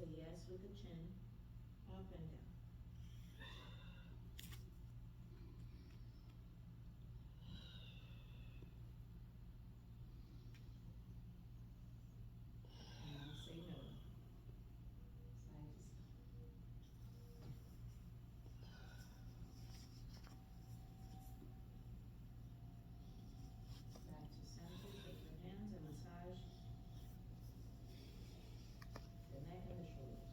Say yes with the chin, up and down. And now say no. Side to side. Back to center, take your hands and massage the neck and the shoulders.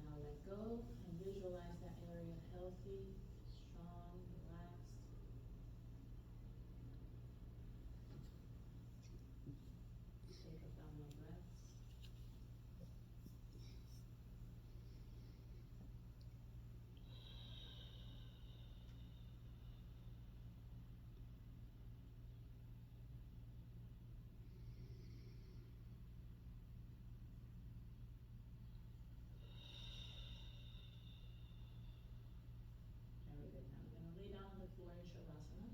Now let go and visualize that area healthy, strong, relaxed. Take abdominal breaths. Very good. Now we're going to lay down on the floor in Shavasana.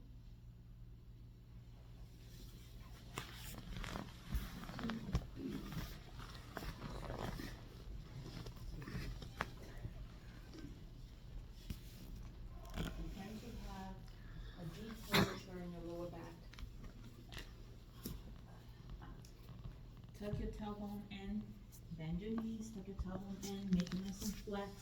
You tend to have a deep curvature in your lower back. Tuck your tailbone in, bend your knees, tuck your tailbone in, make it nice and flat.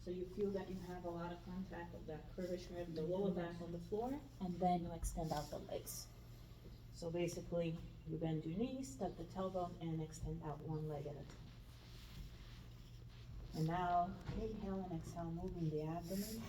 So you feel that you have a lot of contact of that curvature of the lower back on the floor, and then you extend out the legs. So basically, you bend your knees, tuck the tailbone, and extend out one leg at a time. And now, inhale and exhale, moving the abdomen.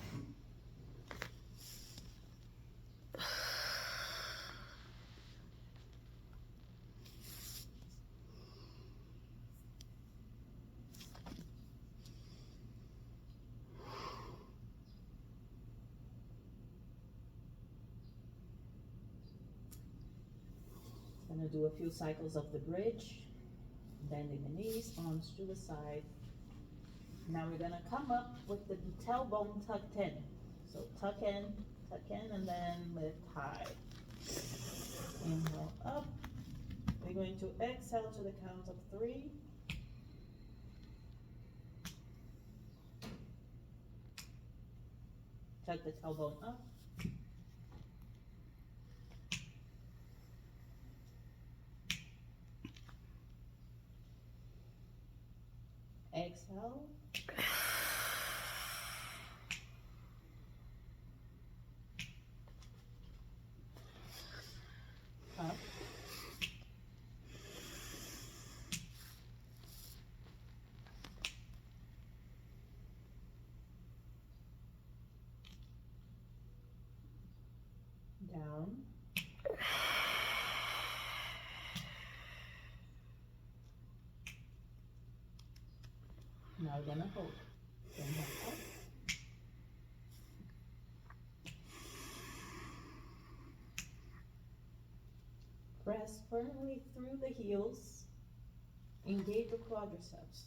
Gonna do a few cycles of the bridge, bending the knees, arms to the side. Now we're gonna come up with the tailbone tucked in. So tuck in, and then lift high. Inhale up. We're going to exhale to the count of 3. Tuck the tailbone up. Exhale. Up. Down. Now we're gonna hold. Inhale up. Press firmly through the heels. Engage the quadriceps.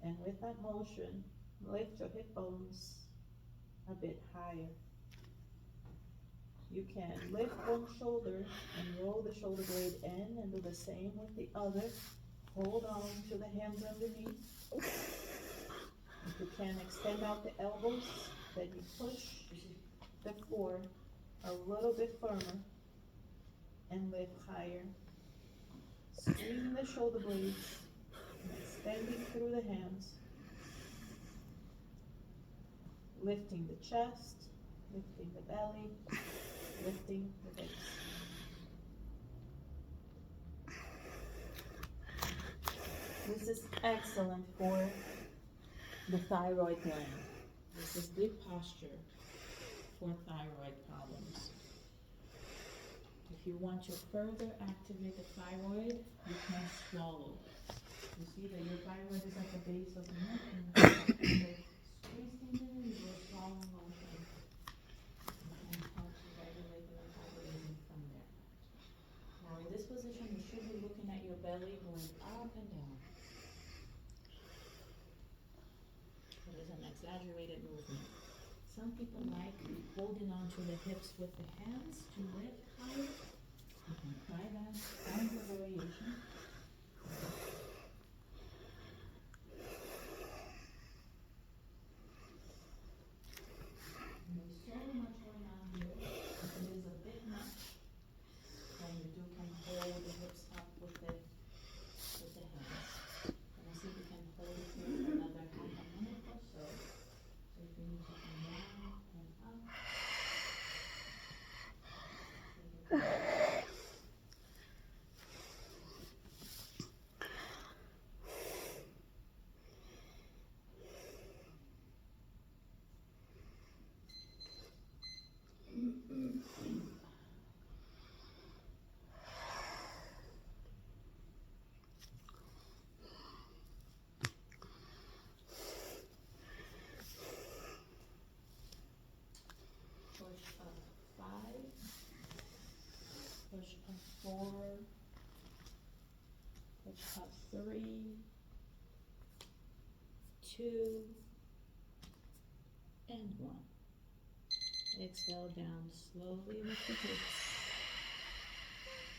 And with that motion, lift your hip bones a bit higher. You can lift one shoulder and roll the shoulder blade in and do the same with the other. Hold on to the hands underneath. If you can extend out the elbows, then you push the floor a little bit firmer and lift higher. Squeezing the shoulder blades and extending through the hands. Lifting the chest, lifting the belly, lifting the base. This is excellent for the thyroid gland. This is good posture for thyroid problems. If you want to further activate the thyroid, you can swallow. You see that your thyroid is at the base of the neck, and you freestanding, you do a swallowing motion. And help to regulate the metabolism from there. Now in this position, you should be looking at your belly going up and down. It is an exaggerated movement. Some people like holding on to the hips with the hands to lift higher. You can try that. Find your variation. There's so much going on here. It is a bit much. Then you can hold the hips up with the hands. And we'll see if we can hold it here for another half a minute or so. So if you need to come down and up. Push up 5, push up 4, push up 3, 2, and 1. Exhale down slowly with the hips.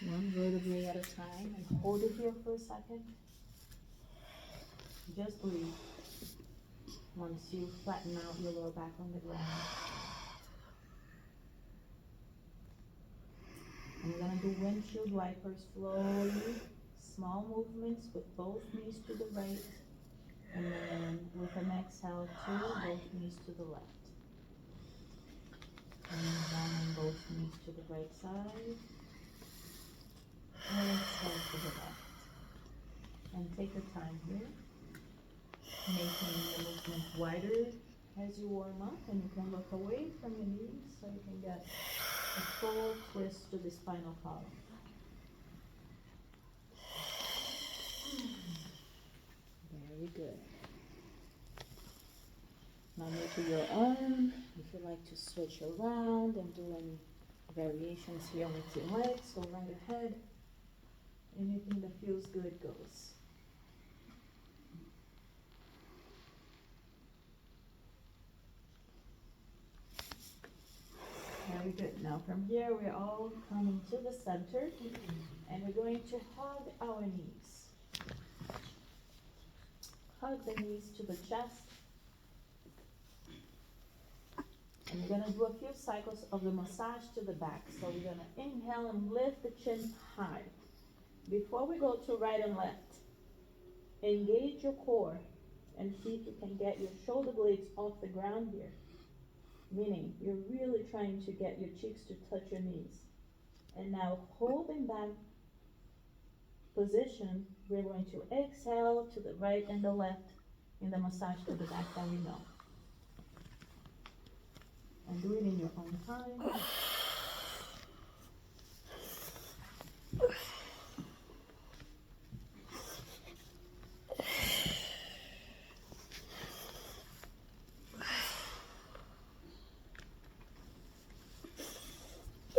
One vertebrae at a time, and hold it here for a second. Just breathe. Once you flatten out your lower back on the ground. I'm going to do windshield wipers slowly, small movements with both knees to the right, and then with an exhale too, both knees to the left. And down on both knees to the right side, and exhale to the left. And take your time here, making the movement wider as you warm up, and you can look away from your knees so you can get a full twist to the spinal column. Very good. Now move to your arm. If you like to switch around and do any variations here with your legs, go right ahead. Anything that feels good goes. Very good. Now from here, we're all coming to the center, and we're going to hug our knees. Hug the knees to the chest. And we're going to do a few cycles of the massage to the back. So we're going to inhale and lift the chin high. Before we go to right and left, engage your core and see if you can get your shoulder blades off the ground here. Meaning, you're really trying to get your cheeks to touch your knees. And now, holding that position, we're going to exhale to the right and the left in the massage to the back that we know. And do it in your own time.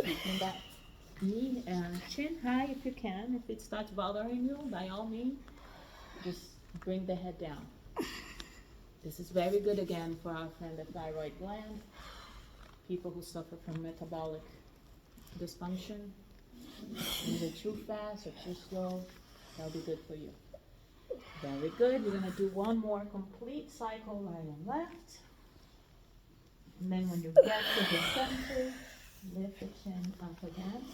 Keeping that knee chin high if you can. If it starts bothering you, by all means, just bring the head down. This is very good again for our friend the thyroid gland, people who suffer from metabolic dysfunction, either too fast or too slow. That'll be good for you. Very good. We're going to do one more complete cycle right and left. And then when you get to the center, lift the chin up again.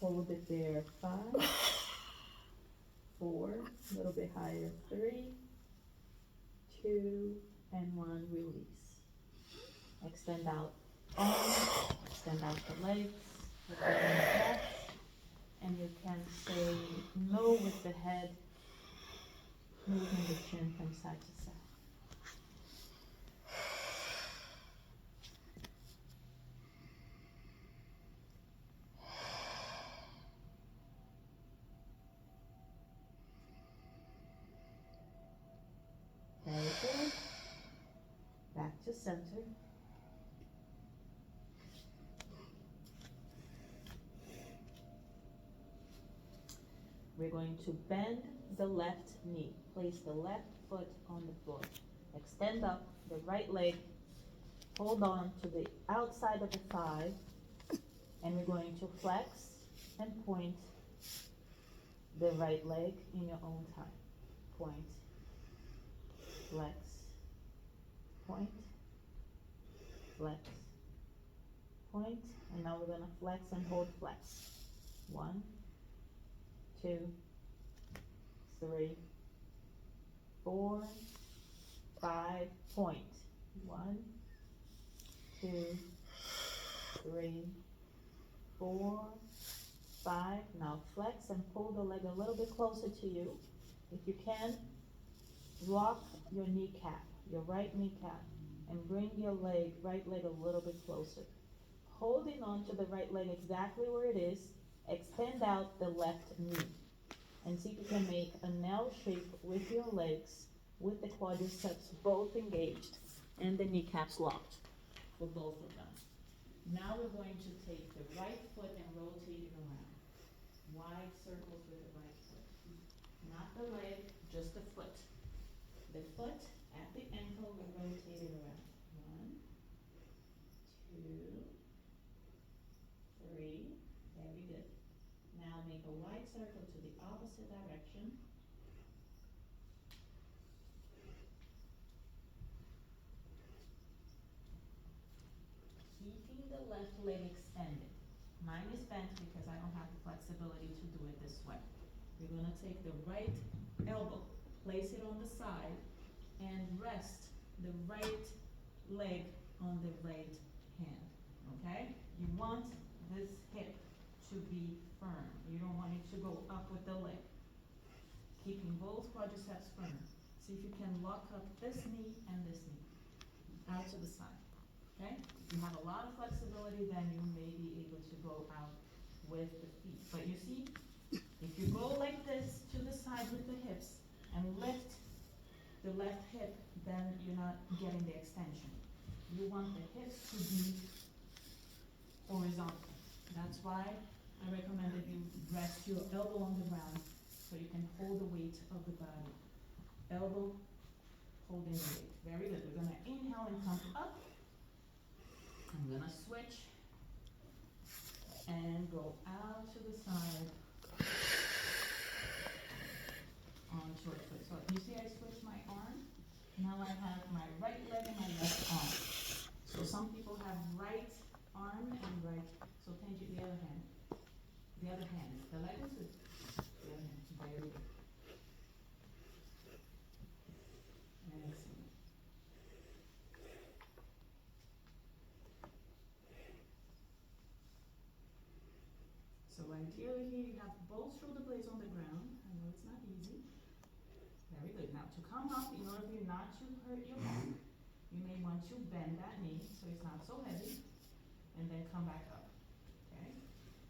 Hold it there, 5, 4, a little bit higher, 3, 2, and 1, release. Extend out arms, extend out the legs, with the chest, and you can say no with the head, moving the chin from side to side. center. We're going to bend the left knee. Place the left foot on the floor. Extend up the right leg. Hold on to the outside of the thigh. And we're going to flex and point the right leg in your own time. Point, flex, point, flex, point. And now we're going to flex and hold flex. 1, 2, 3, 4, 5, point. 1, 2, 3, 4, 5. Now flex and pull the leg a little bit closer to you. If you can, lock your kneecap, your right kneecap, and bring your right leg a little bit closer. Holding on to the right leg exactly where it is, extend out the left knee. And see if you can make an L shape with your legs, with the quadriceps both engaged and the kneecaps locked for both of them. Now we're going to take the right foot and rotate it around. Wide circles with the right foot. Not the leg, just the foot. The foot at the ankle, we rotate it around. 1, 2, 3. Very good. Now make a wide circle to the opposite direction. Keeping the left leg extended. Mine is bent because I don't have the flexibility to do it this way. We're going to take the right elbow, place it on the side, and rest the right leg on the right hand, okay? You want this hip to be firm. You don't want it to go up with the leg. Keeping both quadriceps firm. See if you can lock up this knee and this knee out to the side, okay? If you have a lot of flexibility, then you may be able to go out with the feet. But you see, if you go like this to the side with the hips and lift the left hip, then you're not getting the extension. You want the hips to be horizontal. That's why I recommend that you rest your elbow on the ground so you can hold the weight of the body. Elbow holding the weight. Very good. We're going to inhale and come up. I'm going to switch and go out to the side on short foot. So you see I switch my arm. Now I have my right leg and my left arm. So some people have right arm and right. So change it the other hand. The other hand. The leg is good. The other hand. Very good. Excellent. So ideally here you have both shoulder blades on the ground. I know it's not easy. Very good. Now to come up, in order for you not to hurt your back, you may want to bend that knee so it's not so heavy, and then come back up. Okay?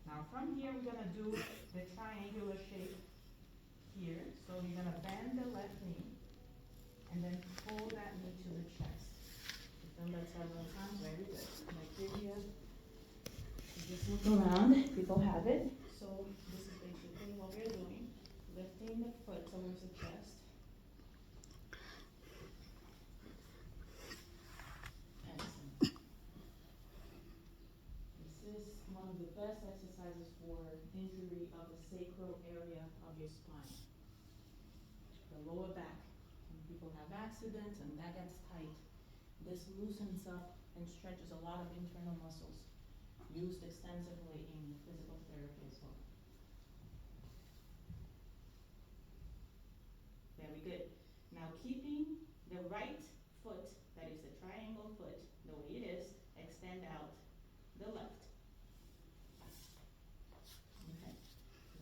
Now from here we're going to do the triangular shape here. So you're going to bend the left knee and then pull that knee to the chest. We've done that several times. Very good. Like here, you just look around. People have it. So this is basically what we're doing. Lifting the foot towards the chest. One of the best exercises for injury of the sacral area of your spine. The lower back. When people have accidents and that gets tight, this loosens up and stretches a lot of internal muscles, used extensively in physical therapy as well. Very good. Now keeping the right foot, that is the triangle foot, the way it is, extend out the left.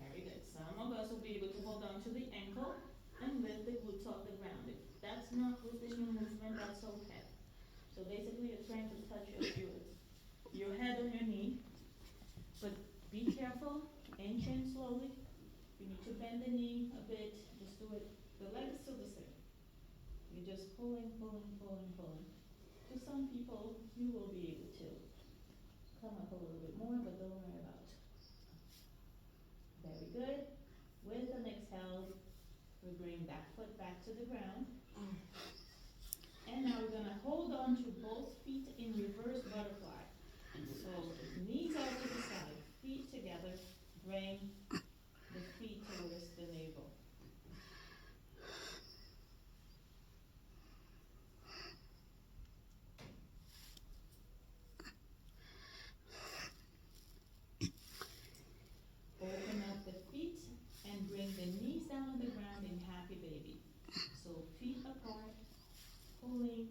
Very good. Some of us will be able to hold on to the ankle and lift the glutes off the ground. If that's not within your movement, that's okay. So basically you're trying to touch your head on your knee, but be careful, inch in slowly. You need to bend the knee a bit, just do it. The leg is still the same. You're just pulling, pulling, pulling, pulling to To some people, you will be able to come up a little bit more, but don't worry about it. Very good. With an exhale, we bring that foot back to the ground. And now we're gonna hold on to both feet in reverse butterfly. So knees out to the side, feet together, bring the feet towards the navel. Open up the feet and bring the knees down on the ground in happy baby. So feet apart, pulling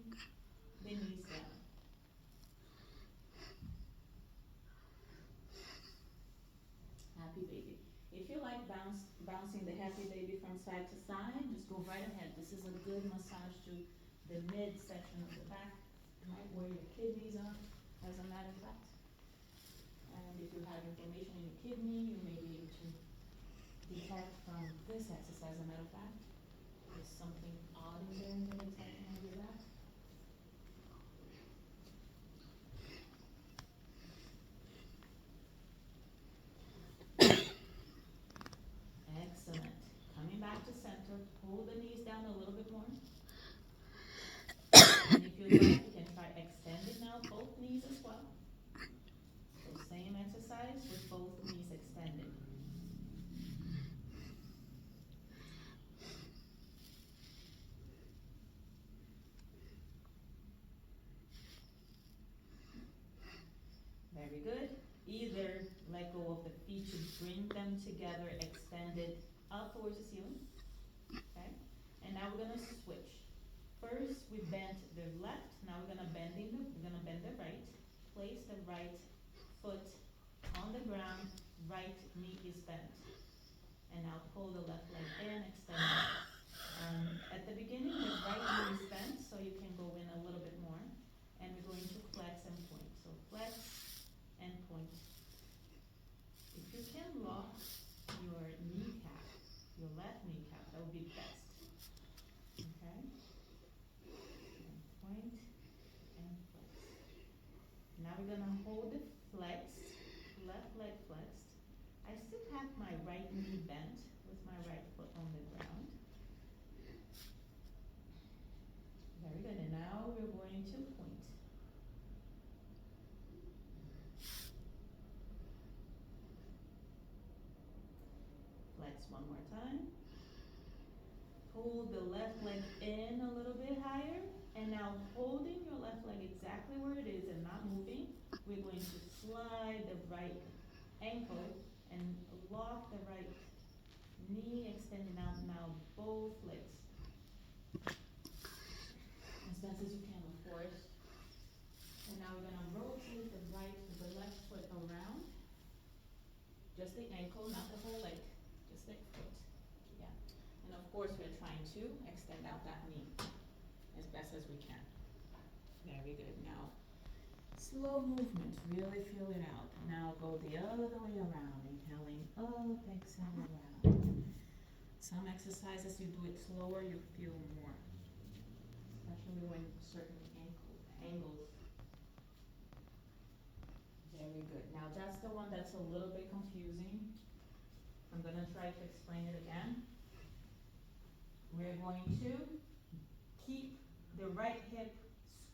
the knees down. Happy baby. If you like bouncing the happy baby from side to side, just go right ahead. This is a good massage to the midsection of the back, right where your kidneys are, as a matter of fact. And if you have inflammation in your kidney, you may be able to detect from this exercise, as a matter of fact. There's something odd in there in the midsection of your back. Excellent. Coming back to center, pull the knees down a little bit more. And if you like, you can try extending now both knees as well. So same exercise with both knees extended. Very good. Either let go of the feet to bring them together, extended up towards the ceiling. Okay. And now we're gonna switch. First, we bent the left. Now we're gonna bend the right. Place the right foot on the ground. Right knee is bent. And now pull the left leg in, extend it. At the beginning, the right knee is bent, so you can go in a little bit more. And we're going to flex and point. So flex and point. If you can lock your kneecap, your left kneecap, that would be best. Okay? And point and flex. Now we're gonna hold it flexed, left leg flexed. I still have my right knee bent with my right foot on the ground. Very good, and now we're going to point. Flex one more time. Pull the left leg in a little bit higher, and now holding your left leg exactly where it is and not moving, we're going to slide the right ankle and lock the right knee, extending out now both legs. As best as you can, of course. And now we're gonna rotate the left foot around. Just the ankle, not the whole leg, just the foot. Yeah. And of course, we're trying to extend out that knee as best as we can. Very good. Now, slow movement, really feel it out. Now go the other way around, inhaling up, exhale around. Some exercises you do it slower, you feel more, especially when certain angles. Very good. Now that's the one that's a little bit confusing. I'm gonna try to explain it again. We're going to keep the right hip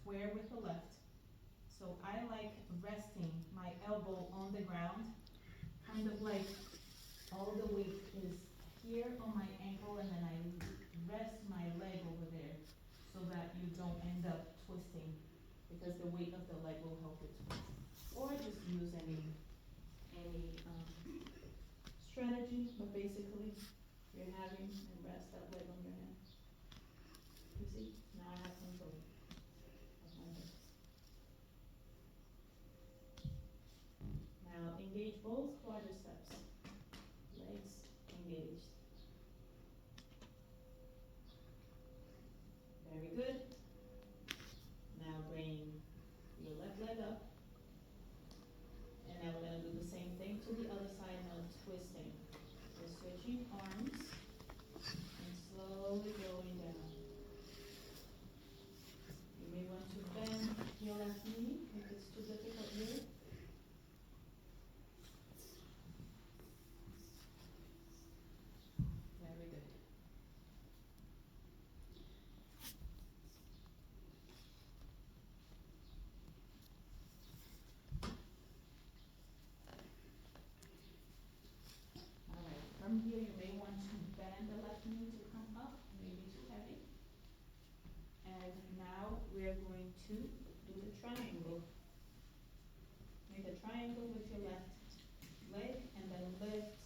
square with the left. So I like resting my elbow on the ground, kind of like all the weight is here on my ankle, and then I rest my leg over there so that you don't end up twisting, because the weight of the leg will help you twist. Or just use any strategy, but basically you're having and rest that leg on your hand. You see, now I have control of my hips. Now engage both quadriceps, legs engaged. Very good. Now bring your left leg up. And now we're going to do the same thing to the other side, now twisting. We're switching arms and slowly going down. You may want to bend bend the left knee to come up, maybe too heavy. And now we're going to do the triangle. Make a triangle with your left leg and then lift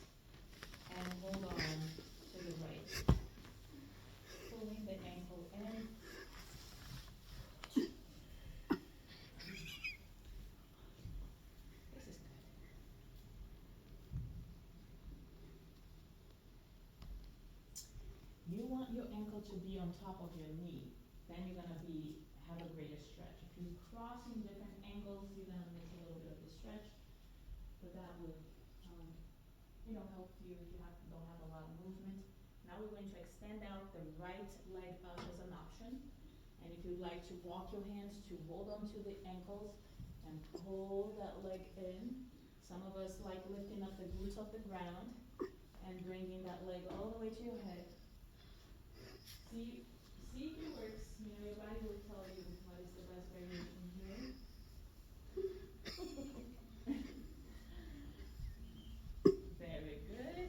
and hold on to the right. Pulling the ankle in. This is good. You want your ankle to be on top of your knee. Then you're gonna have a greater stretch. If you're crossing different angles, you're gonna miss a little bit of the stretch. But that would help you if you don't have a lot of movement. Now we're going to extend out the right leg up as an option. And if you'd like to walk your hands to hold on to the ankles and pull that leg in. Some of us like lifting up the glutes off the ground and bringing that leg all the way to your head. See if it works. Your body will tell you what is the best variation here. Very good.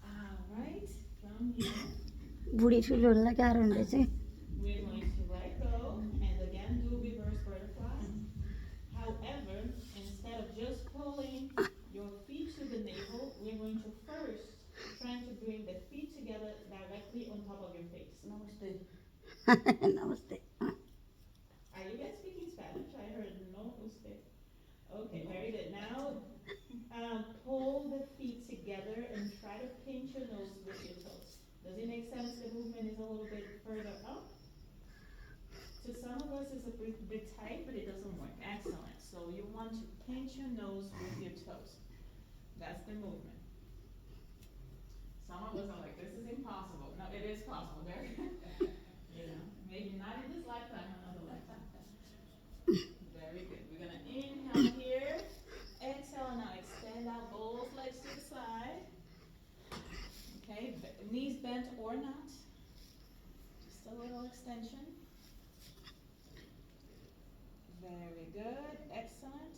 Alright, from here. बुढ़ी ठुलो क्या रहेछ We're going to let go and again do reverse butterfly. However, instead of just pulling your feet to the navel, we're going to first try to bring the feet together directly on top of your face. Namaste. Namaste. Are you guys speaking Spanish? I heard no usted. Okay, very good. Now, pull the feet together and try to pinch your nose with your toes. Does it make sense? The movement is a little bit further up. To some of us, it's a bit tight, but it doesn't work. Excellent. So you want to pinch your nose with your toes. That's the movement. Some of us are like, this is impossible. No, it is possible. Very good. Maybe not in this lifetime, another lifetime. Very good. We're gonna inhale here. Exhale, now extend out both legs to the side. Okay, knees bent or not. Just a little extension. Very good, excellent.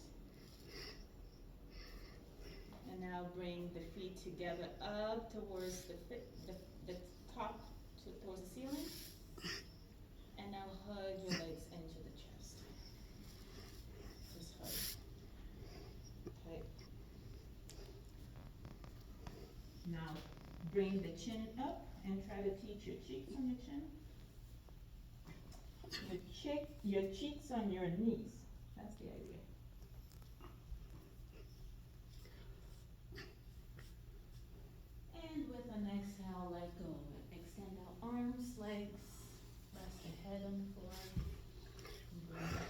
And now bring the feet together up towards the top, towards the ceiling. And now hug your legs into the chest. Just hug. Okay. Now bring the chin up and try to teach your cheeks on your chin. Your cheeks on your knees. That's the idea. And with an exhale, let go. Extend out arms, legs, rest the head on the floor. And bring it up.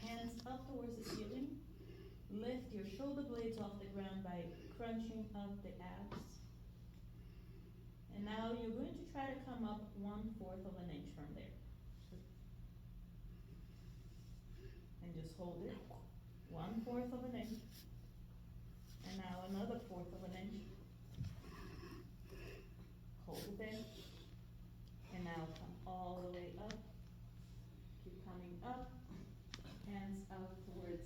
Hands up towards the ceiling. Lift your shoulder blades off the ground by crunching up the abs. And now you're going to try to come up 1/4 of an inch from there. And just hold it. 1/4 of an inch. And now another 1/4 of an inch. Hold it there. And now come all the way up. Keep coming up. Hands out towards.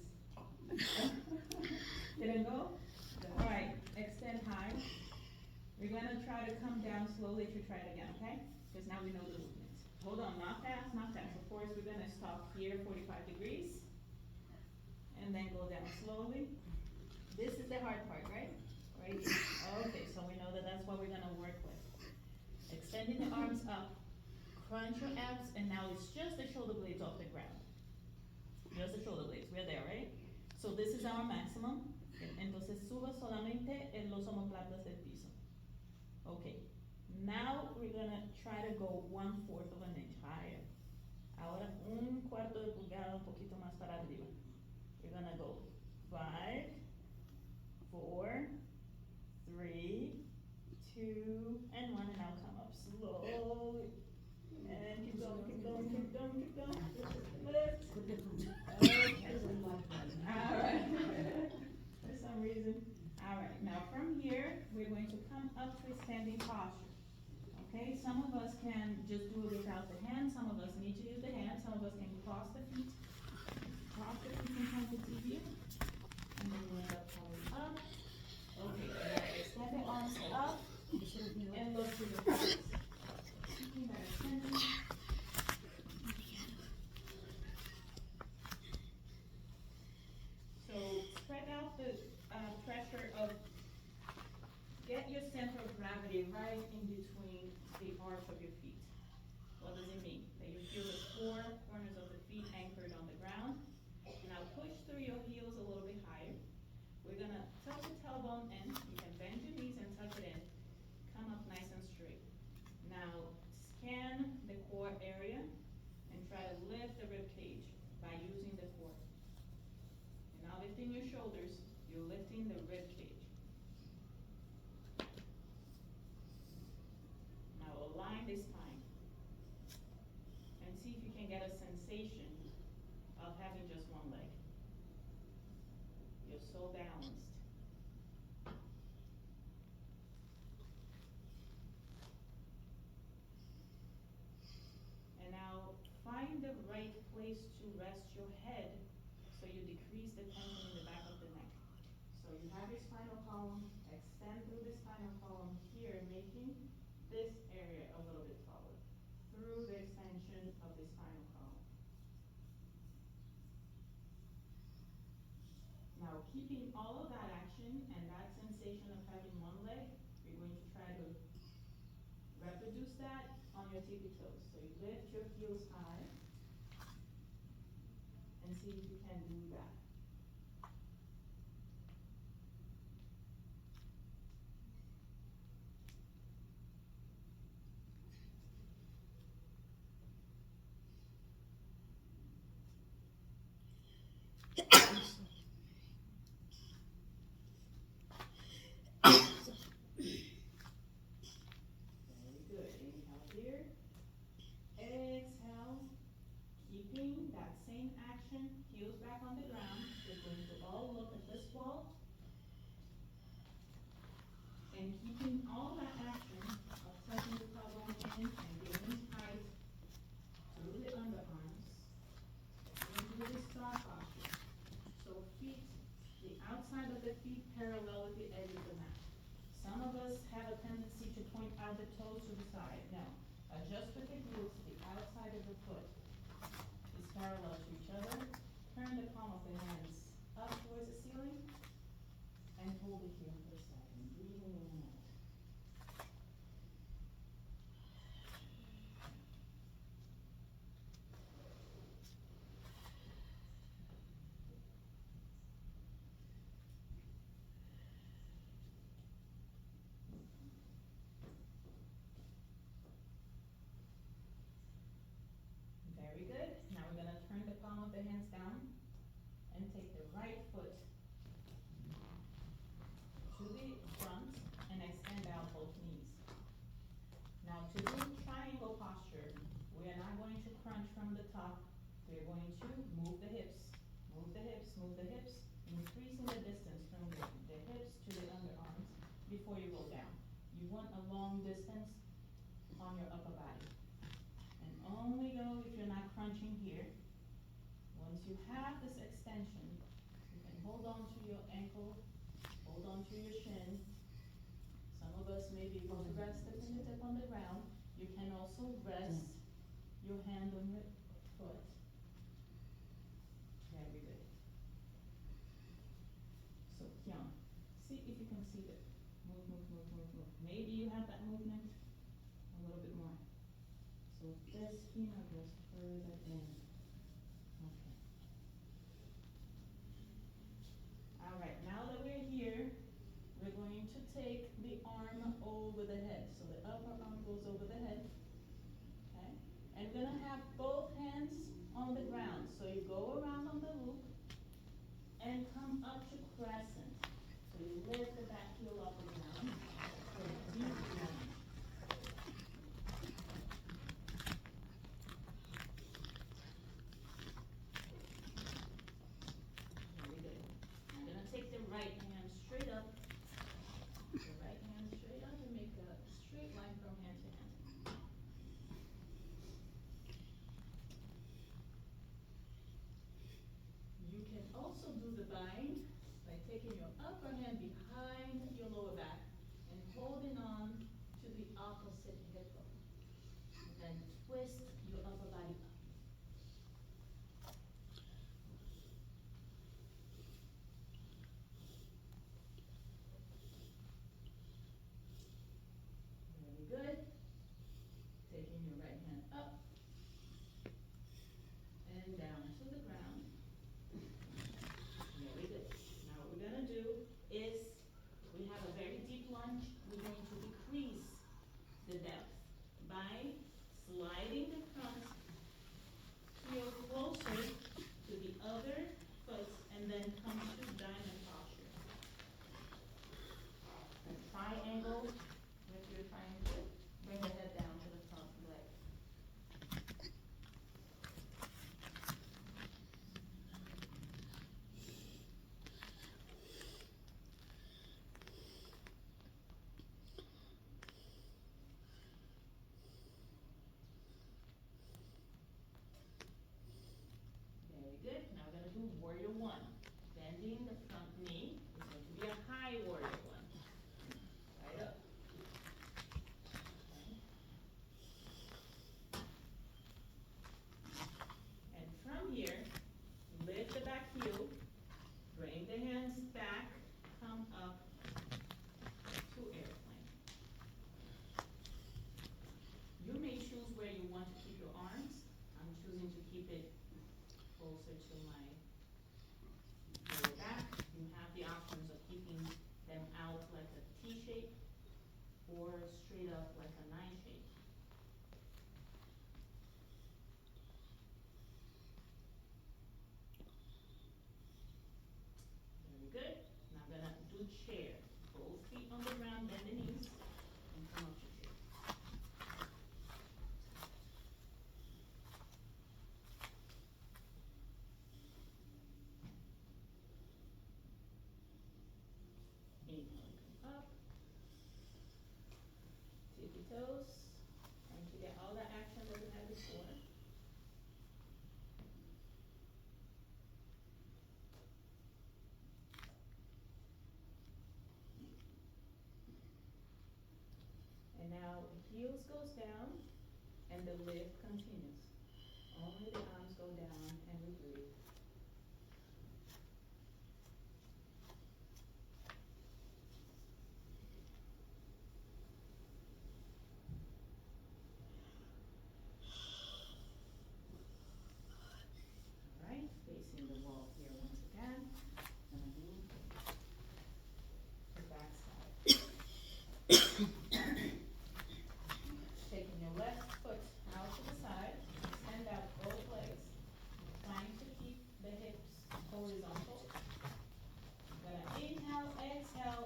Didn't go? Alright, extend high. We're gonna try to come down slowly to try it again, okay? Because now we know the movement. Hold on, not fast, not fast. Of course, we're gonna stop here, 45 degrees. And then go down slowly. This is the hard part, right? Right here. Okay, so we know that that's what we're gonna work with. Extending the arms up. Crunch your abs, and now it's just the shoulder blades off the ground. Just the shoulder blades, we're there, right? So this is our maximum. Entonces suba solamente en los omoplatas del piso. Okay, now we're gonna try to go 1/4 of an inch higher. Ahora 1/4 de pulgada un poquito más para arriba. We're gonna go going, keep going. Lift. Okay. Alright. For some reason. Alright, now from here, we're going to come up to a standing posture. Okay, some of us can just do it without the hands, some of us need to use the hands, some of us can cross the feet. Cross the feet sometimes it's easier. And then you end up coming up. Okay, now extend the arms up and look to the face. Keeping that extended. So spread out the pressure of, get your center of gravity right in between the arch of your feet. What does it mean? That you feel the four corners of the feet anchored on the ground. Now push through your heels a little bit higher. We're gonna tuck the tailbone in. You can bend your knees and tuck it in. Come up nice and straight. Now scan the core area and try to lift the rib cage by using the core. You're not lifting your shoulders, you're lifting the rib cage. Now align the spine and see if you can get a sensation of having just one leg. You're so balanced. And now find the right place to rest your head so you decrease the tension in the back of the neck. So you have your spinal column, extend through the spinal column here, making this area a little bit taller through the extension of the spinal column. Now keeping all of that action and that sensation of having one leg, you're going to try to reproduce that on your tippy toes. So you lift your heels high and see if you can do that. Very good. Inhale here. Exhale. Keeping that same action, heels back on the ground. We're going to all look at this wall. And keeping all that action of tucking the tailbone in and gaining height through the underarms. We're going to do this star posture. So feet, the outside of the feet parallel with the edge of the mat. Some of us have a tendency to point out the toes to the side. No, adjust with the heels to the outside of the foot. Is parallel to each other. Turn the palm of the hands up towards the ceiling and hold it here for a second. Breathing in and out. Very good. Now we're going to turn the palm of the hands down and take the right foot to the front and extend out both knees. Now to do triangle posture, we are not going to crunch from the top. We're going to move the hips, move the hips, move the hips, increasing the distance from the hips to the underarms before you go down. You want a long distance on your upper body. And only go if you're not crunching here. Once you have this extension, you can hold on to your ankle, hold on to your shin. Some of us may be able to rest the fingertip on the ground. You can also rest your hand on your foot. Very good. So Kian, see if you can see that. Move, move, move, move, move. Maybe you have that movement a little bit more. So this femur goes further in. Okay. Alright, now that we're here, we're going to take the arm over the head. So the upper arm goes over the head. Okay? And we're gonna have both hands on the ground. So you go around on the loop and come up to crescent. So you lift the back heel off the ground. Deep lunge. also do the bind by taking your upper hand behind your lower back and holding on to the opposite hip bone. And then twist your upper body up. Very good. Taking your right hand up and down to the ground. Very good. Now what we're gonna do is, we have a very deep lunge. We're going to decrease the depth by sliding the front heel closer to the other foot and then come to diamond posture. A triangle with your triangle. Bring the head down to the front leg. Very good. Now we're gonna do warrior one. Bending the front knee is going to be a high warrior one. Right up. And from here, lift the back heel, bring the hands back, come up to airplane. You may choose where you want to keep your arms. I'm choosing to keep it closer to my lower back. You have the options of keeping them out like a T shape or straight up like a 9 shape. Very good. Now I'm gonna do chair. Both feet on the ground, bend the knees, and come up to chair. Inhale, come up. Tippy toes. Trying to get all that action that we had before. And now heels goes down and the lift continues. Only the arms go down and we breathe. Alright, facing the wall here once again. Gonna do the back side. Taking your left foot out to the side, extend out both legs, trying to keep the hips horizontal. Gonna inhale, exhale,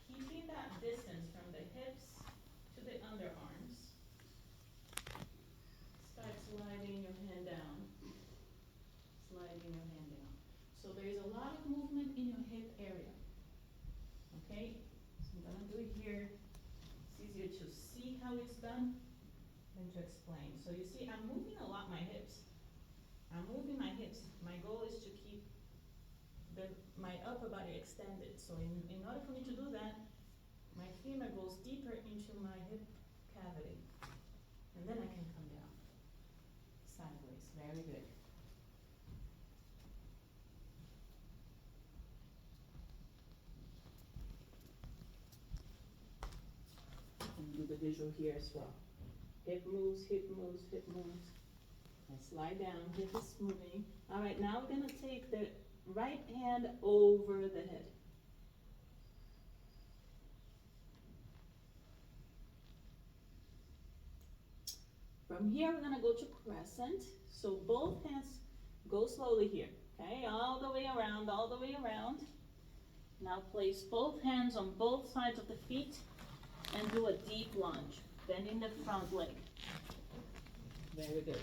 keeping that distance from the hips to the underarms. Start sliding your hand down. Sliding your hand down. So there is a lot of movement in your hip area. Okay? So I'm gonna do it here. It's easier to see how it's done than to explain. So you see, I'm moving a lot my hips. I'm moving my hips. My goal is to keep my upper body extended. So in order for me to do that, my femur goes deeper into my hip cavity. And then I can come down. Sideways. Very good. And do the visual here as well. Hip moves, hip moves, hip moves. And slide down, hip is moving. All right, now we're gonna take the right hand over the head. From here, we're gonna go to crescent. So both hands go slowly here, okay? All the way around, all the way around. Now place both hands on both sides of the feet and do a deep lunge, bending the front leg. Very good.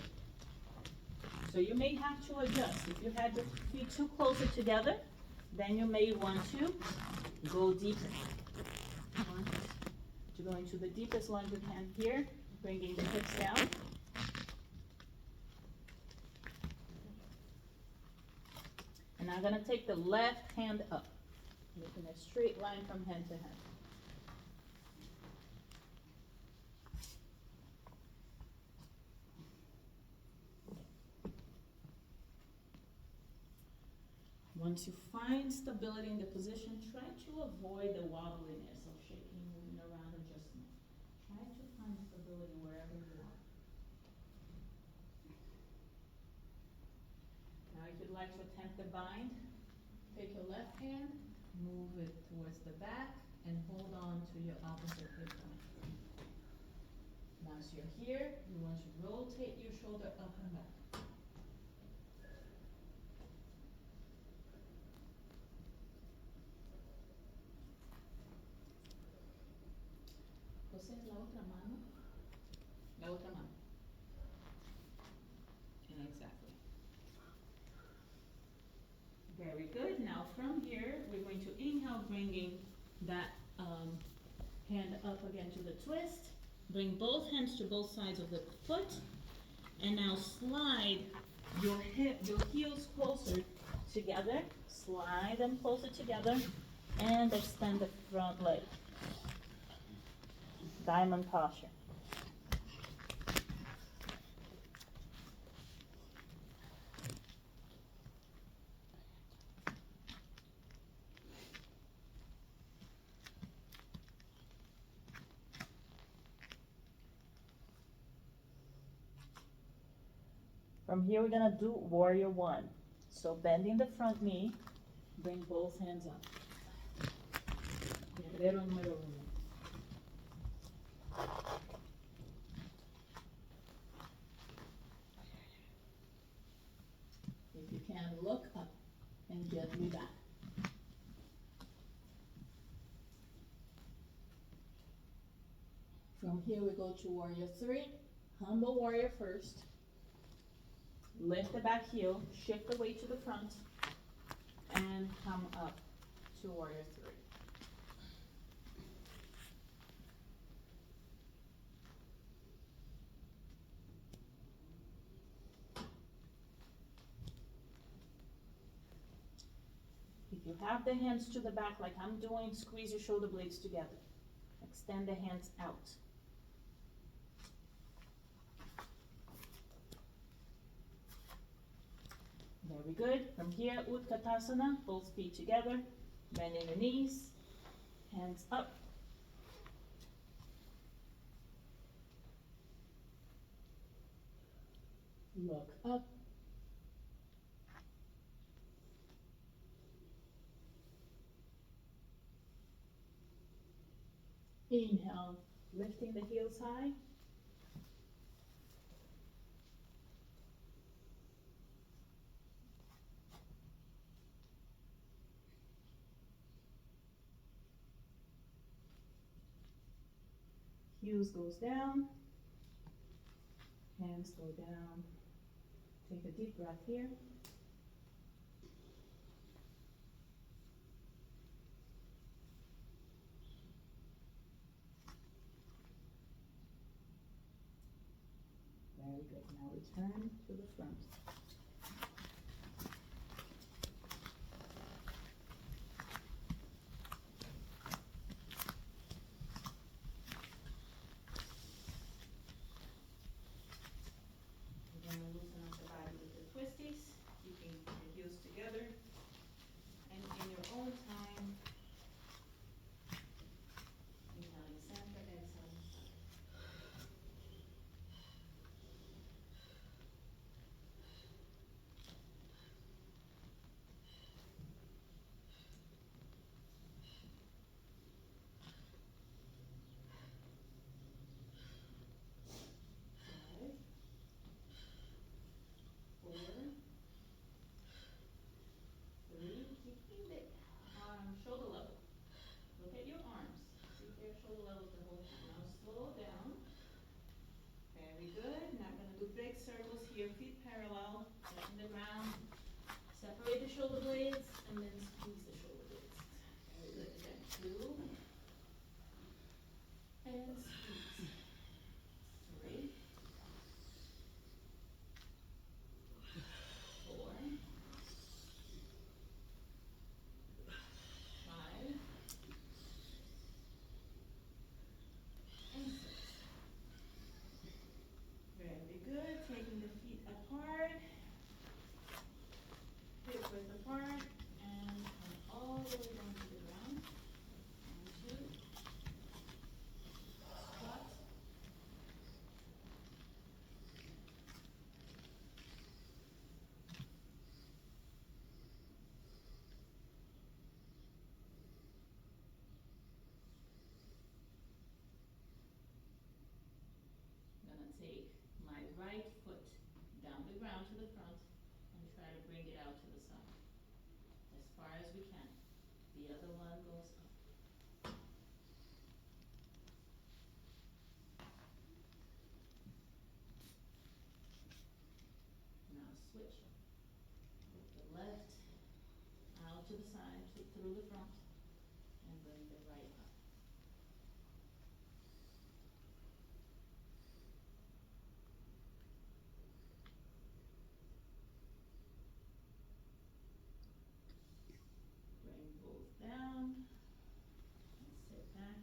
So you may have to adjust. If you had your feet too closer together, then you may want to go deeper. To go into the deepest lunge you can here, bringing the hips down. And now Now I'm gonna take the left hand up, making a straight line from hand to hand. Once you find stability in the position, try to avoid the wobbliness of shaking, moving around, adjustment. Try to find stability wherever you are. Now if you'd like to attempt the bind, take your left hand, move it towards the back, and hold on to your opposite hip bone. Now as you're here, you want to rotate your shoulder up and back. Entonces la otra mano. La otra mano. Exactly. Very good. Now from here, we're going to inhale, bringing that hand up again to the twist. Bring both hands to both sides of the foot. And now slide your heels closer together. Slide them closer together. And extend the front leg. Diamond posture. From here, we're gonna do warrior one. So bending the front knee, bring both hands up. Guerrero número uno. If you can, look up and gently back. From here, we go to warrior three. Humble warrior first. Lift the back heel, shift the weight to the front, and come up to warrior three. If you have the hands to the back like I'm doing, squeeze your shoulder blades together. Extend the hands out. Very good. From here, Utkatasana, both feet together, bending the knees, hands up. Look up. Inhale, lifting the heels high. Heels goes down, hands go down. Take a deep breath here. Very good. Now return to the front. We're going to loosen up the body with the twisties, keeping your heels together. And in your own time, inhaling center, exhaling side. Shoulder level. Look at your arms. See if they're shoulder level the whole time. Now slow down. Very good. Now I'm going to do big circles here. Feet parallel, touching the ground. Separate the shoulder blades and then squeeze the shoulder blades. Very good. Again, 2. And squeeze. 3. 4. try to bring it out to the side, as far as we can. The other one goes up. Now switch. Put the left out to the side, through the front, and bring the right up. Bring both down and sit back.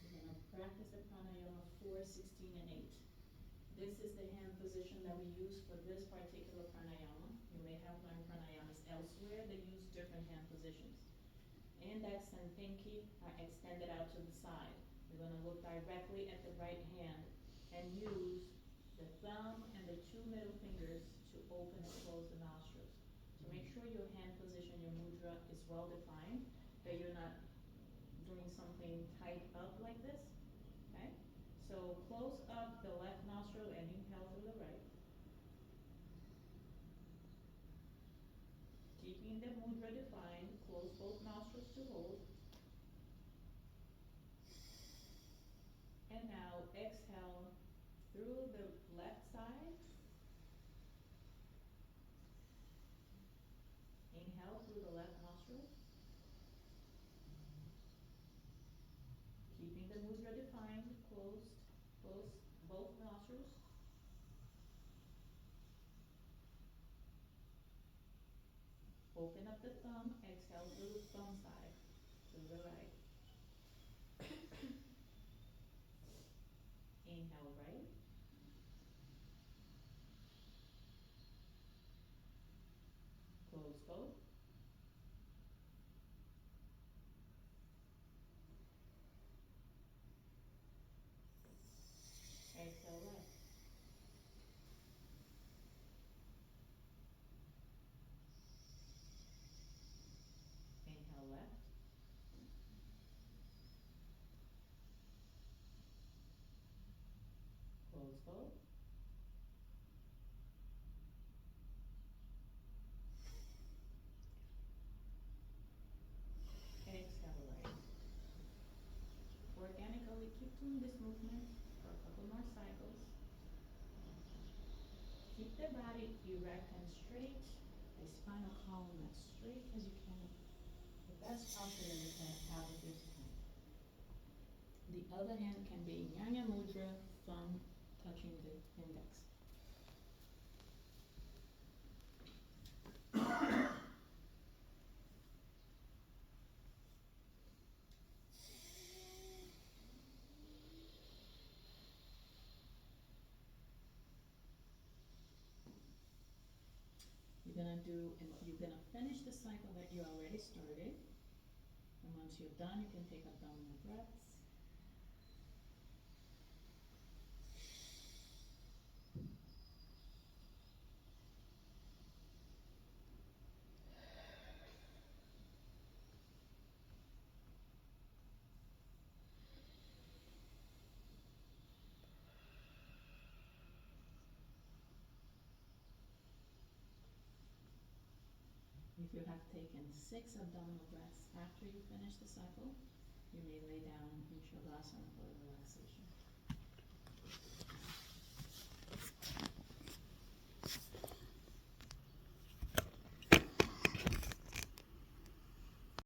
We're gonna practice the pranayama 4, 16, and 8. This is the hand position that we use for this particular pranayama. You may have learned pranayamas elsewhere that use different hand positions. Index and pinky are extended out to the side. You're gonna look directly at the right hand and use the thumb and the two middle fingers to open and close the nostrils. So make sure your hand position, your mudra, is well defined, that you're not doing something tight up like this, okay? So close up the left nostril and inhale through the right. Keeping the mudra defined, close both nostrils to hold. And now exhale through the left side. Inhale through the left nostril. Keeping the mudra defined, close both nostrils. Open up the thumb, exhale through the thumb side, to the right. Inhale right. Close both. Exhale left. Inhale left. Close both. Exhale right. Organically keep doing this movement for a couple more cycles. Keep the body erect and straight, the spinal column as straight as you can, the best posture that you can have at this time. The other hand can be Nyaya Mudra, thumb touching the index. You're gonna finish the cycle that you already started. And once you're done, you can take abdominal breaths. If you have taken 6 abdominal breaths after you finish the cycle, you may lay down in Shavasana for relaxation.